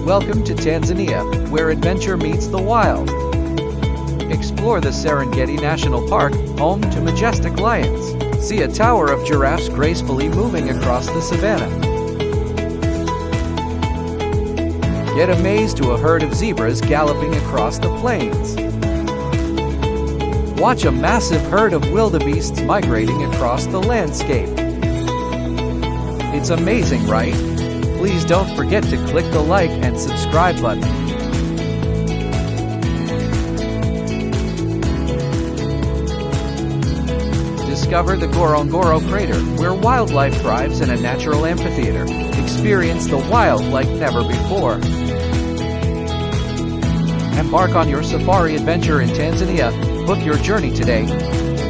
Welcome to Tanzania, where adventure meets the wild. Explore the Serengeti National Park, home to majestic lions. See a tower of giraffes gracefully moving across the savannah. Get amazed to a herd of zebras galloping across the plains. Watch a massive herd of wildebeests migrating across the landscape. It's amazing, right? Please don't forget to click the like and subscribe button. Discover the Ngorongoro Crater, where wildlife thrives in a natural amphitheater. Experience the wild like never before. Embark on your safari adventure in Tanzania. Book your journey today.